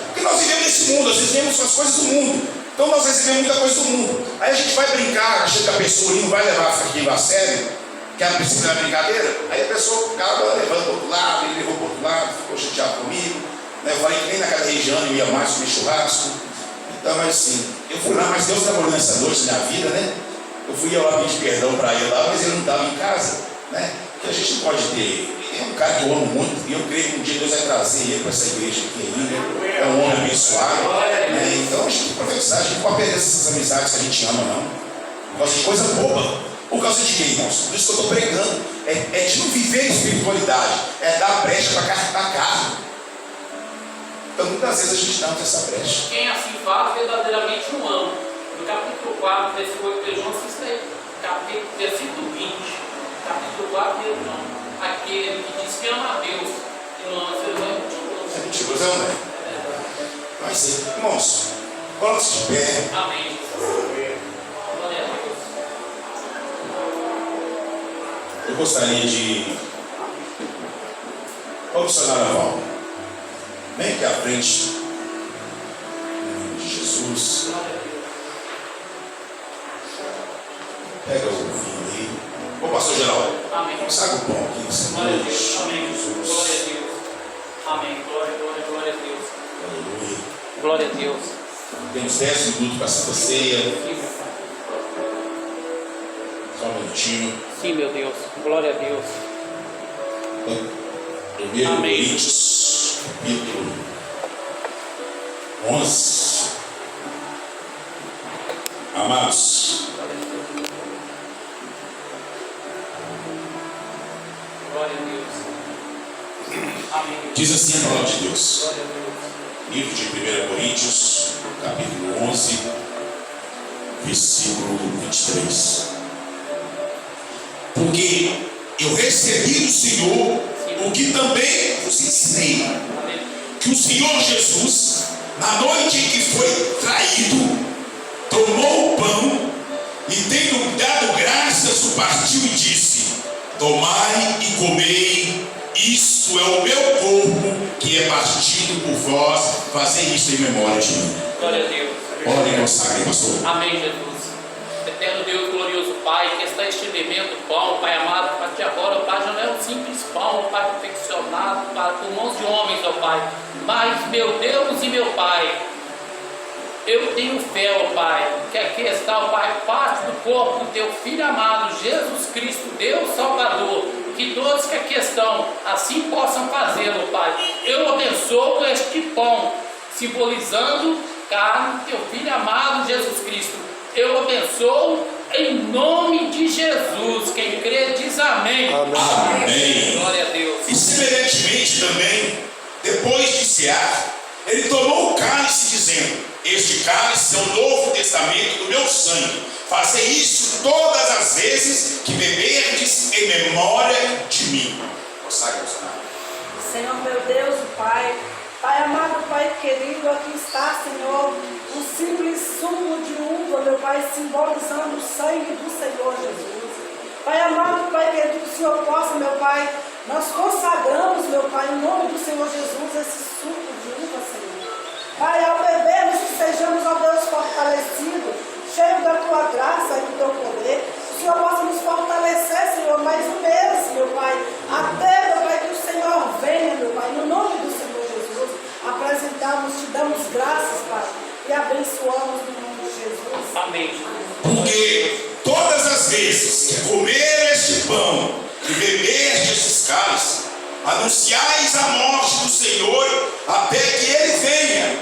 S4: porque nós vivemos nesse mundo, nós vivemos as coisas do mundo, então nós recebemos muita coisa do mundo. Aí a gente vai brincar, achando que a pessoa ali não vai levar aquilo a sério, que ela precisa da brincadeira, aí a pessoa acaba levando para o outro lado, ele levou para o outro lado, ficou chateado comigo, né? Eu falei que nem naquela região eu ia mais comer churrasco. Então, mas assim, eu fui lá, mas Deus trabalhou nessa noite na minha vida, né? Eu fui lá pedir perdão para ele lá, mas ele não estava em casa, né? Porque a gente não pode ter. Ele é um cara que eu amo muito, e eu creio que um dia Deus vai trazer ele para essa igreja aqui ainda. É um homem abençoado, né? Então a gente tem que profetizar, a gente não pode perder essas amizades que a gente ama, não. Por causa de coisa boba. Por causa de quê, irmãos? Por isso que eu estou pregando. É de não viver espiritualidade, é dar brecha para a carne. Então muitas vezes a gente dá essa brecha.
S3: Quem assim fala verdadeiramente não ama. No capítulo 4, versículo 8 de João, isso aí. Versículo 20, capítulo 4 de João. Aquele que diz que ama a Deus e não ama seu irmão é mentiroso.
S4: É mentiroso, não é? Mas sim, irmãos, coloque-se de pé.
S3: Amém. Glória a Deus.
S4: Eu gostaria de. Ô missionário Val, vem aqui à frente. Em nome de Jesus. Pega o vinho aí. Ô pastor Geraldo.
S3: Amém.
S4: Saca o pão aqui nessa
S3: Glória a
S4: noite.
S3: Deus. Amém.
S4: Jesus.
S3: Glória a Deus. Amém. Glória a Deus.
S4: Aleluia.
S3: Glória a Deus.
S4: Temos 10 minutos para a Santa Ceia.
S3: Sim, meu Pai.
S4: Só um minutinho.
S3: Sim, meu Deus. Glória a Deus.
S4: 1
S3: Amém.
S4: Coríntios, capítulo 11. Amados,
S3: Glória a Deus. Amém.
S4: diz assim a palavra de Deus.
S3: Glória a Deus.
S4: Livro de 1 Coríntios, capítulo 11, versículo 23. Porque eu recebi do Senhor o que também vos ensinei, que o Senhor Jesus, na noite em que foi traído, tomou o pão e, tendo dado graças, o partiu e disse: tomai e comei, isto é o meu corpo que é partido por vós, fazei isto em memória de mim.
S3: Glória a Deus.
S4: Ora e consagre, pastor.
S3: Amém, Jesus. Eterno Deus, glorioso Pai, que está este elemento pão, Pai amado, para ti agora, Pai, já não é um simples pão, Pai, confeccionado por mãos de homens, ó Pai, mas, meu Deus e meu Pai, eu tenho fé, ó Pai, que aqui está, ó Pai, parte do corpo do teu Filho amado, Jesus Cristo, Deus Salvador, que todos que aqui estão, assim possam fazê-lo, Pai. Eu abençoo este pão, simbolizando carne do teu Filho amado, Jesus Cristo. Eu abençoo em nome de Jesus. Quem crê diz amém.
S4: Amém.
S3: Glória a Deus.
S4: E semelhantemente também, depois de cear, ele tomou o cálice, dizendo: este cálice é o novo testamento do meu sangue. Fazei isso todas as vezes que beberdes em memória de mim.
S6: Senhor meu Deus, Pai, Pai amado, Pai querido, aqui está, Senhor, um simples sumo de uva, meu Pai, simbolizando o sangue do Senhor Jesus. Pai amado, Pai querido, que o Senhor possa, meu Pai, nós consagramos, meu Pai, em nome do Senhor Jesus, esse suco de uva, Senhor. Pai, ao bebermos, que sejamos, ó Deus, fortalecidos, cheio da tua graça e do teu poder. O Senhor possa nos fortalecer, Senhor, mais um mês, meu Pai. Até, meu Pai, que o Senhor venha, meu Pai, no nome do Senhor Jesus. Apresentamos, te damos graças, Pai, e abençoamos no nome de Jesus.
S3: Amém.
S4: Porque todas as vezes que comer este pão e beber destes cálices, anunciais a morte do Senhor até que ele venha.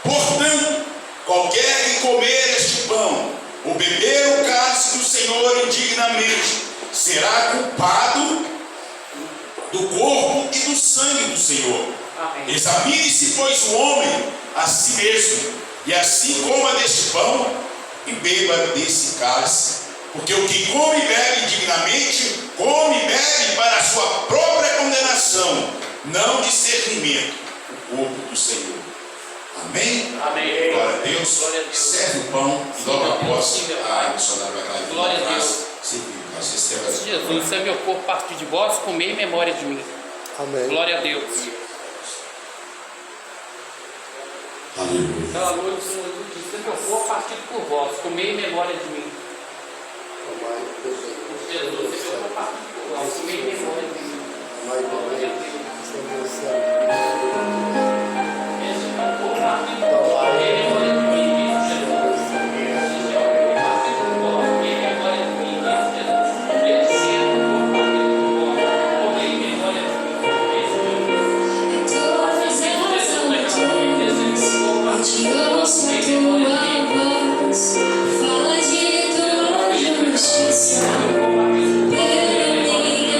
S4: Portanto, qualquer que comer este pão ou beber o cálice do Senhor indignamente será culpado do corpo e do sangue do Senhor.
S3: Amém.
S4: Examine-se, pois, o homem a si mesmo, e assim coma deste pão e beba desse cálice. Porque o que come e bebe indignamente, come e bebe para a sua própria condenação, não discernimento, o corpo do Senhor. Amém?
S3: Amém.
S4: Glória a Deus.
S3: Glória a Deus.
S4: Serve o pão e
S3: Sim,
S4: logo
S3: meu Deus.
S4: após
S3: Sim, meu
S4: a
S3: Pai.
S4: missionária vai lá e
S3: Glória a
S4: atrás.
S3: Deus.
S4: Sim, nós recebemos.
S3: Jesus, isso é meu corpo partido de vós, comei em memória de mim.
S7: Amém.
S3: Glória a Deus.
S4: Aleluia.
S3: Pela noite, Senhor Jesus, isso é meu corpo partido por vós, comei em memória de mim. Jesus, isso é meu corpo partido por vós, comei em memória de mim. Glória a Deus. Esse é o corpo partido por vós, comei em memória de mim, disse Jesus. Esse é o corpo partido por vós, comei em memória de mim, disse Jesus. Esse é o corpo partido por vós, comei em memória de mim, disse Jesus.
S8: Te ouço a tua voz, fala de tua justiça, pela minha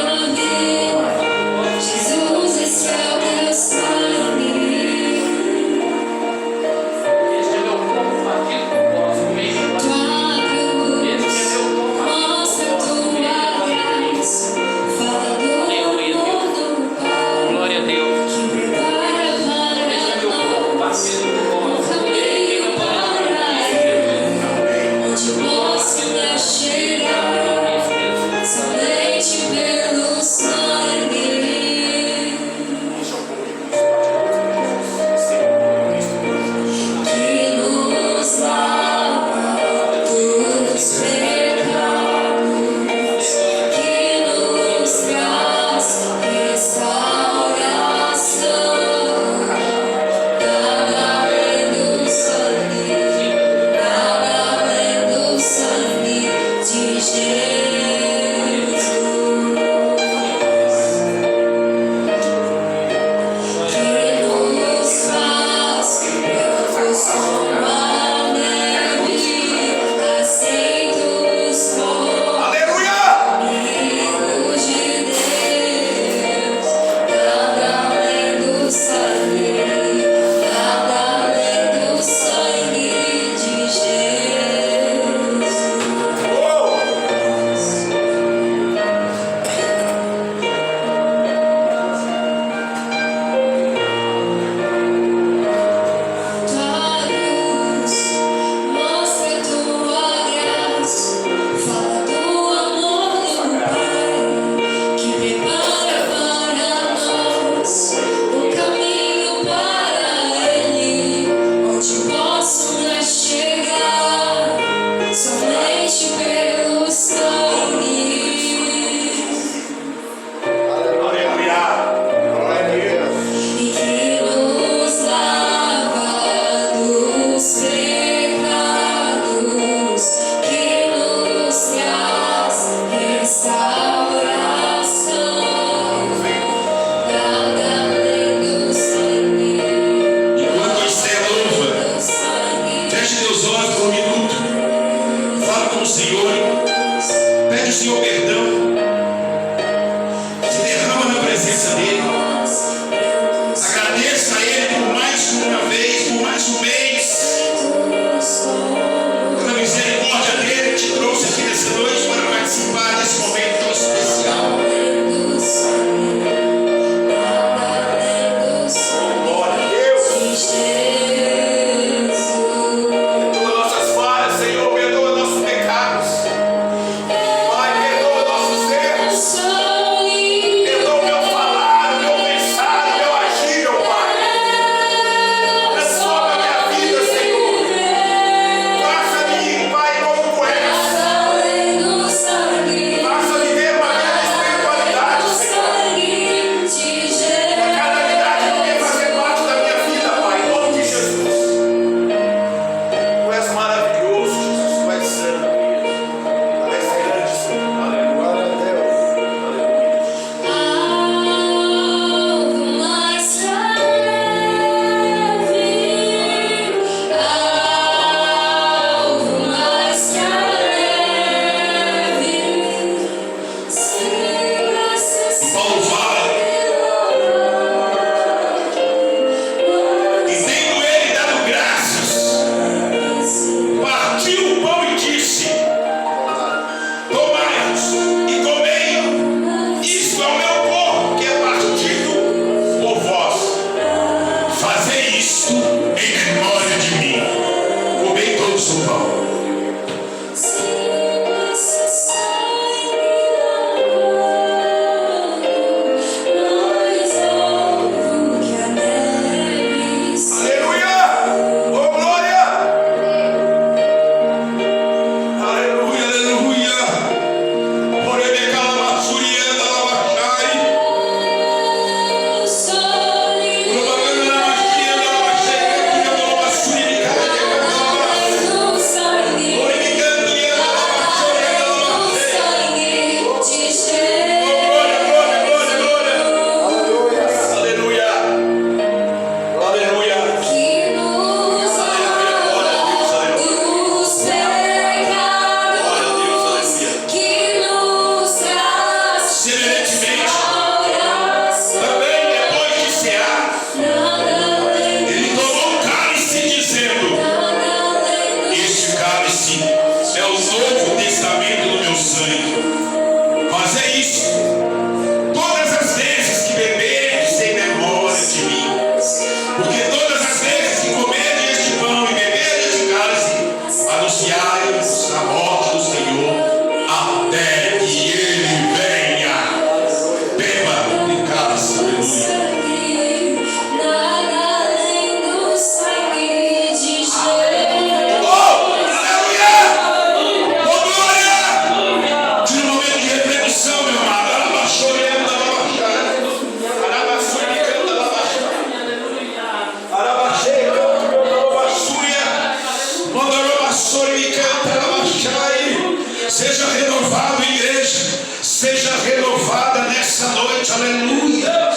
S4: aleluia.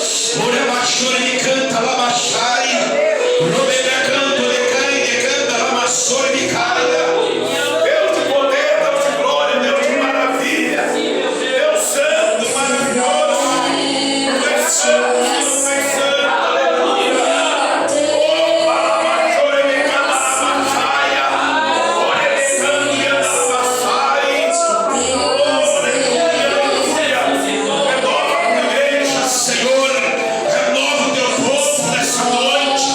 S4: Ora baixore de canta, labaxai. Robega canto, decai, decanta, lamassore de caia. Deus de poder, Deus de glória, Deus de maravilha. Deus santo, maravilhoso. Tu és santo, tu és santo, aleluia. Opa, labaxore de canta, labaxaia. Ora de canto, e anda labaxai. Renova a tua igreja, Senhor. Renova o teu povo nessa noite.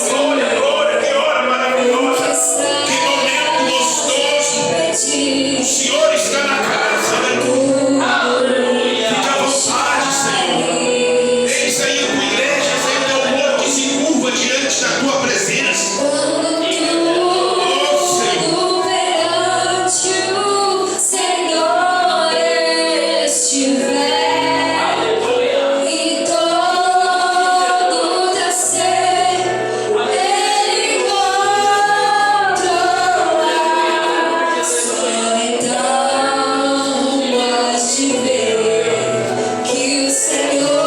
S4: Glória, glória, que hora maravilhosa. Que momento gostoso. O Senhor está na casa, aleluia. Fica à vontade, Senhor. Eis aí a tua igreja, eis aí o teu povo que se curva diante da tua presença. Oh, Senhor.
S8: Perante o Senhor estiver, e todo teu ser Ele controlar. Só então has de ver que o Senhor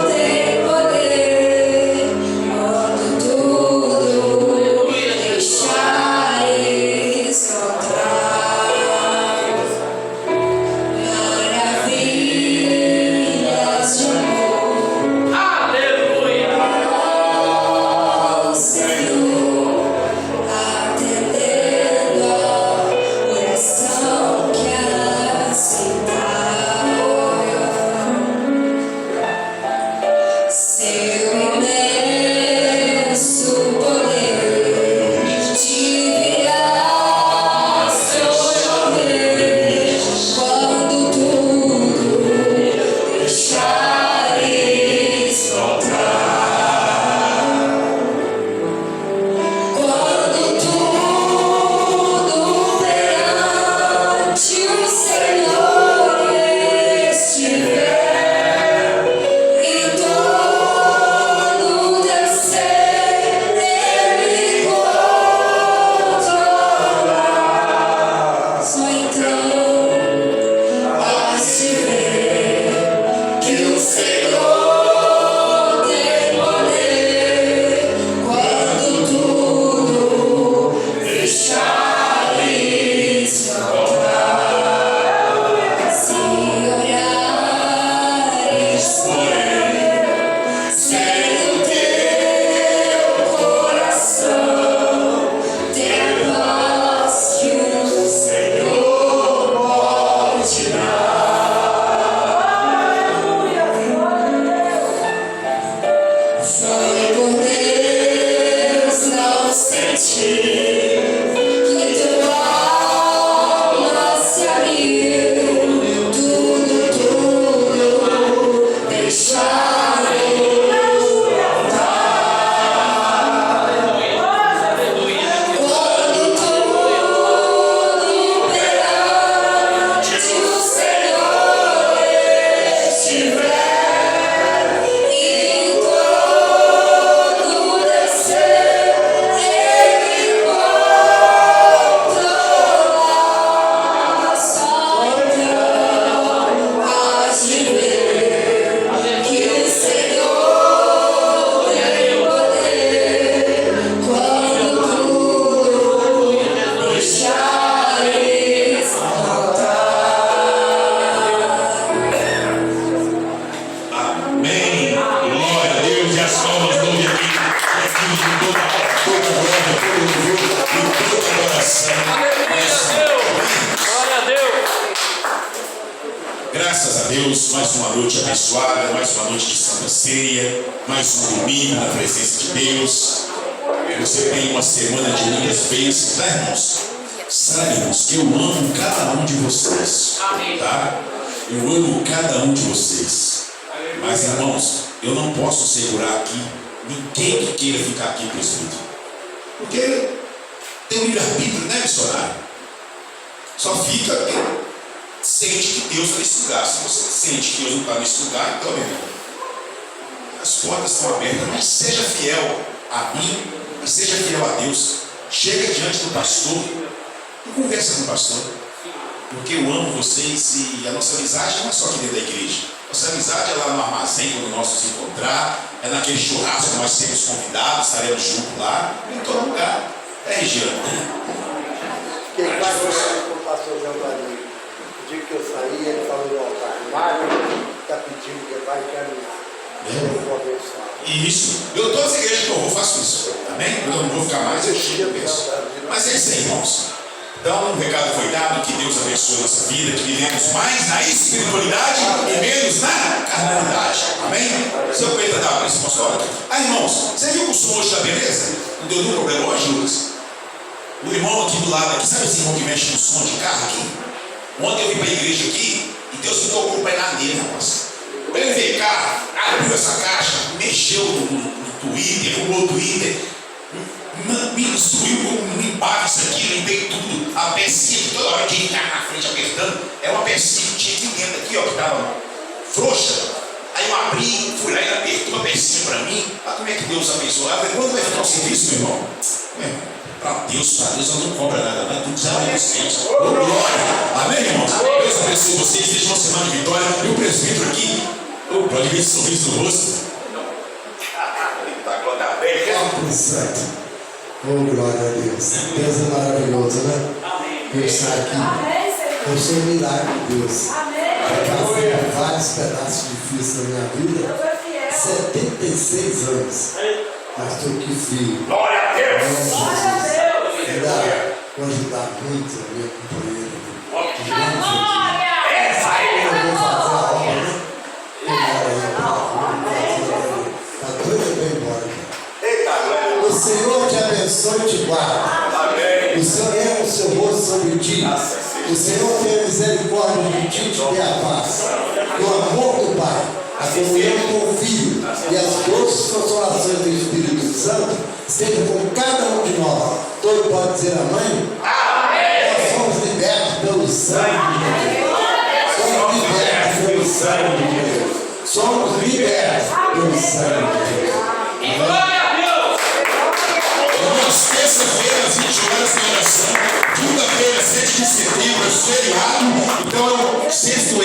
S8: tem poder, quando tudo deixares controlar. Maravilhas de amor
S3: Aleluia.
S8: ao Senhor, atendendo a oração que aceitava. Seu imenso poder te virá socorrer quando tudo deixares controlar. Quando tudo perante o Senhor estiver, e todo teu ser Ele controlar. Só então has de ver que o Senhor tem poder, quando tudo deixares controlar. Se orares por Ele, sendo teu coração ter a paz que o Senhor pode dar. Foi por Deus não sentir que tua alma se abriu, tudo deixares voltar. Quando tudo perante o Senhor estiver, e todo teu ser Ele controlar. Só então has de ver que o Senhor tem poder, quando tudo deixares voltar.
S4: Amém. Glória a Deus. E as palmas do aqui. Aqui com toda glória, todo louvor e toda adoração.
S3: Aleluia, Deus. Glória a Deus.
S4: Graças a Deus, mais uma noite abençoada, mais uma noite de Santa Ceia, mais um domingo na presença de Deus. Você tem uma semana de muitas bênçãos, tá, irmãos? Sabe, irmãos, que eu amo cada um de vocês, tá? Eu amo cada um de vocês. Mas, irmãos, eu não posso segurar aqui ninguém que queira ficar aqui presbítero. Porque tem um livre-arbítrio, né, missionário? Só fica quem sente que Deus está nesse lugar. Se você sente que Deus não está nesse lugar, então, meu irmão, as portas estão abertas, mas seja fiel a mim e seja fiel a Deus. Chega diante do pastor e conversa com o pastor. Porque eu amo vocês e a nossa amizade não é só aqui dentro da igreja. nós nos encontrar. É naquele churrasco que nós temos convidados, estaremos juntos lá, em todo lugar. É, Regiane.
S7: Quem vai conversar com o pastor João Guarani? O dia que eu saí, ele falou no altar, Mário está pedindo que vai caminhar. Eu vou abençoar.
S4: Isso. Eu todas as igrejas que eu vou faço isso. Amém? Eu não vou ficar mais, eu chego e penso. Mas é isso aí, irmãos. Então, o recado foi dado, que Deus abençoe a nossa vida, que vivemos mais na espiritualidade e menos na carnalidade. Amém? Seu Pedro dá para esse pastor. Ah, irmãos, você viu que o som hoje está beleza? Não deu nenhum problema hoje, Lucas? O irmão aqui do lado, aqui, sabe esse irmão que mexe no som de carro aqui? Ontem eu vim para a igreja aqui e Deus me tocou para ir na nele, rapaz. Ele veio cá, abriu essa caixa, mexeu no Twitter, arrumou o Twitter, me instruiu como limpar isso aqui, limpei tudo. A pecinha que toda hora tinha que ficar na frente apertando, é uma pecinha que tinha aqui dentro, aqui, ó, que estava frouxa. Aí eu abri, fui lá e apertou uma pecinha para mim. Olha como é que Deus abençoou. Eu falei, quando vai ficar o serviço, meu irmão? Para Deus não cobra nada, mas tudo já é inocente. Glória! Amém, irmãos? Deus abençoe vocês, seja uma semana de vitória. E o presbítero aqui, pode ver esse sorriso no rosto. Tá bem,
S7: Santo. Oh, glória a Deus. Deus é maravilhoso, né? Deus está aqui.
S6: Amém, Senhor.
S7: Eu sou um milagre de Deus.
S6: Amém.
S7: Eu passei por vários pedaços difíceis na minha vida.
S6: Deus é fiel.
S7: 76 anos. Mas estou aqui firme.
S2: Glória a Deus!
S6: Glória a Deus.
S7: Ainda vou ajudar muito a minha companheira.
S6: Glória.
S7: Eu vou fazer a obra, né? Está doido para ir embora. O Senhor te abençoe e te guarde. O Senhor erra o seu rosto sobre ti. O Senhor tenha misericórdia de ti e te dê a paz. O amor do Pai, a comunhão com o Filho e as doces consolações do Espírito Santo sejam com cada um de nós. Todo pode dizer amém? Nós somos libertos pelo sangue de Deus. Somos libertos pelo sangue de Deus. Somos libertos pelo sangue de Deus.
S3: Glória a Deus!
S4: Irmãos, terça-feira, às 20 horas, tem oração. Quinta-feira, 7 de setembro, é feriado. Então, sexto